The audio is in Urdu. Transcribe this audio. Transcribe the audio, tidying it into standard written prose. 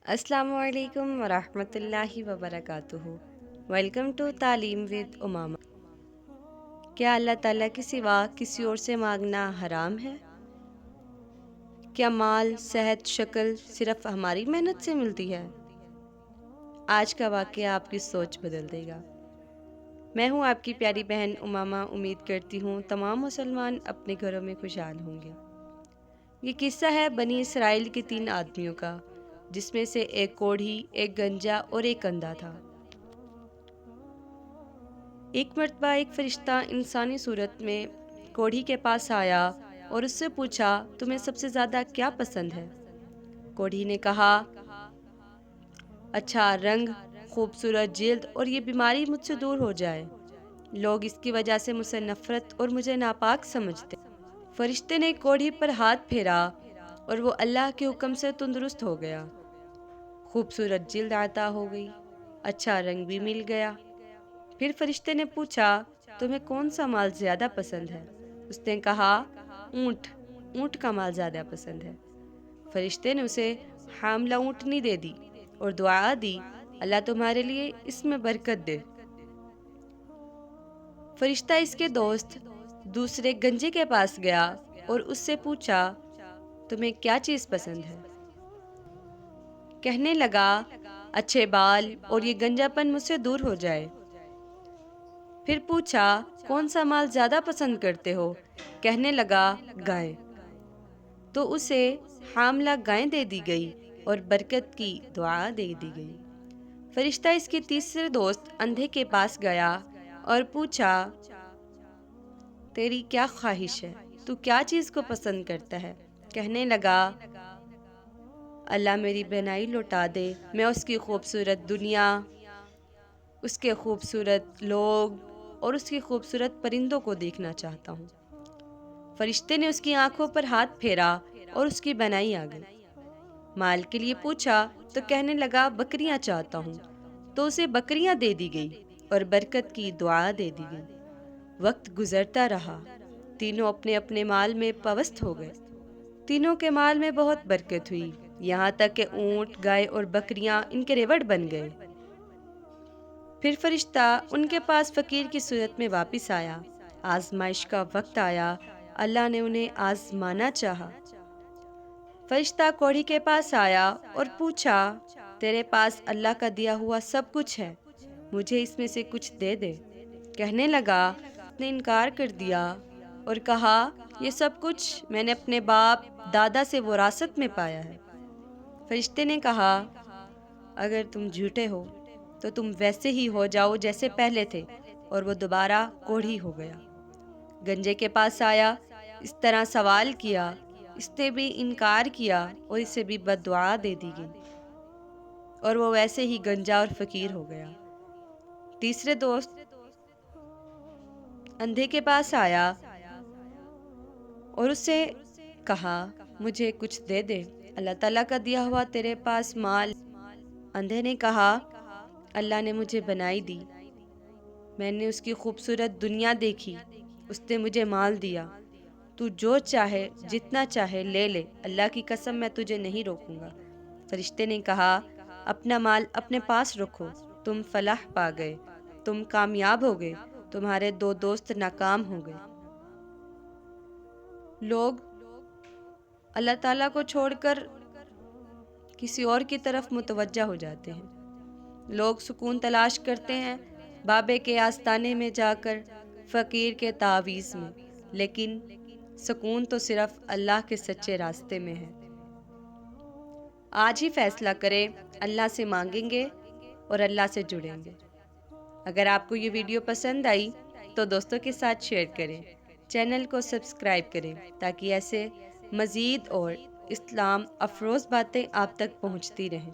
السلام علیکم ورحمۃ اللہ وبرکاتہ۔ ویلکم ٹو تعلیم ود امامہ۔ کیا اللہ تعالیٰ کے سوا کسی اور سے مانگنا حرام ہے؟ کیا مال، صحت، شکل صرف ہماری محنت سے ملتی ہے؟ آج کا واقعہ آپ کی سوچ بدل دے گا۔ میں ہوں آپ کی پیاری بہن امامہ۔ امید کرتی ہوں تمام مسلمان اپنے گھروں میں خوشحال ہوں گے۔ یہ قصہ ہے بنی اسرائیل کے 3 آدمیوں کا، جس میں سے ایک کوڑھی، ایک گنجا اور ایک اندھا تھا۔ ایک مرتبہ ایک فرشتہ انسانی صورت میں کوڑھی کے پاس آیا اور اس سے پوچھا، تمہیں سب سے زیادہ کیا پسند ہے؟ کوڑھی نے کہا، اچھا رنگ، خوبصورت جلد اور یہ بیماری مجھ سے دور ہو جائے۔ لوگ اس کی وجہ سے مجھ سے نفرت اور مجھے ناپاک سمجھتے۔ فرشتے نے کوڑھی پر ہاتھ پھیرا اور وہ اللہ کے حکم سے تندرست ہو گیا۔ خوبصورت جلد عطا ہو گئی، اچھا رنگ بھی مل گیا۔ پھر فرشتے نے پوچھا، تمہیں کون سا مال زیادہ پسند ہے؟ اس نے کہا، اونٹ کا مال زیادہ پسند ہے۔ فرشتے نے اسے حاملہ اونٹنی دے دی اور دعا دی، اللہ تمہارے لیے اس میں برکت دے۔ فرشتہ اس کے دوست دوسرے گنجے کے پاس گیا اور اس سے پوچھا، تمہیں کیا چیز پسند ہے؟ کہنے لگا، اچھے بال اور یہ گنجا پن مجھ سے دور ہو جائے۔ پھر پوچھا، کون سا مال زیادہ پسند کرتے ہو؟ کہنے لگا، گائے۔ تو اسے حاملہ گائے دے دی گئی اور برکت کی دعا دے دی گئی۔ فرشتہ اس کے تیسرے دوست اندھے کے پاس گیا اور پوچھا، تیری کیا خواہش ہے؟ تو کیا چیز کو پسند کرتا ہے؟ کہنے لگا، اللہ میری بینائی لوٹا دے، میں اس کی خوبصورت دنیا، اس کے خوبصورت لوگ اور اس کی خوبصورت پرندوں کو دیکھنا چاہتا ہوں۔ فرشتے نے اس کی آنکھوں پر ہاتھ پھیرا اور اس کی بینائی آ گئی۔ مال کے لیے پوچھا تو کہنے لگا، بکریاں چاہتا ہوں۔ تو اسے بکریاں دے دی گئی اور برکت کی دعا دے دی گئی۔ وقت گزرتا رہا، تینوں اپنے اپنے مال میں پوست ہو گئے۔ تینوں کے مال میں بہت برکت ہوئی، یہاں تک کہ اونٹ، گائے اور بکریاں ان کے ریوڑ بن گئے۔ پھر فرشتہ ان کے پاس فقیر کی صورت میں واپس آیا۔ آزمائش کا وقت آیا، اللہ نے انہیں آزمانا چاہا۔ فرشتہ کوڑھی کے پاس آیا اور پوچھا، تیرے پاس اللہ کا دیا ہوا سب کچھ ہے، مجھے اس میں سے کچھ دے دے۔ کہنے لگا، اس نے انکار کر دیا اور کہا، یہ سب کچھ میں نے اپنے باپ دادا سے وراثت میں پایا ہے۔ فرشتے نے کہا، اگر تم جھوٹے ہو تو تم ویسے ہی ہو جاؤ جیسے پہلے تھے، اور وہ دوبارہ کوڑھی ہو گیا۔ گنجے کے پاس آیا، اس طرح سوال کیا، اس نے بھی انکار کیا اور اسے بھی بد دعا دے دی گئی، اور وہ ویسے ہی گنجا اور فقیر ہو گیا۔ تیسرے دوست اندھے کے پاس آیا اور اس سے کہا، مجھے کچھ دے دے، اللہ تعالیٰ کا دیا ہوا تیرے پاس مال۔ اندھے نے کہا، اللہ نے مجھے بنائی دی، میں نے اس کی خوبصورت دنیا دیکھی، اس نے مجھے مال دیا، تو جو چاہے جتنا چاہے لے لے، اللہ کی قسم میں تجھے نہیں روکوں گا۔ فرشتے نے کہا، اپنا مال اپنے پاس رکھو، تم فلاح پا گئے، تم کامیاب ہو گئے، تمہارے 2 دوست ناکام ہو گئے۔ لوگ اللہ تعالیٰ کو چھوڑ کر کسی اور کی طرف متوجہ ہو جاتے ہیں۔ لوگ سکون تلاش کرتے ہیں بابے کے آستانے میں جا کر، فقیر کے تعویذ میں، لیکن سکون تو صرف اللہ کے سچے راستے میں ہے۔ آج ہی فیصلہ کریں، اللہ سے مانگیں گے اور اللہ سے جڑیں گے۔ اگر آپ کو یہ ویڈیو پسند آئی تو دوستوں کے ساتھ شیئر کریں، چینل کو سبسکرائب کریں تاکہ ایسے مزید اور اسلام افروز باتیں آپ تک پہنچتی رہیں۔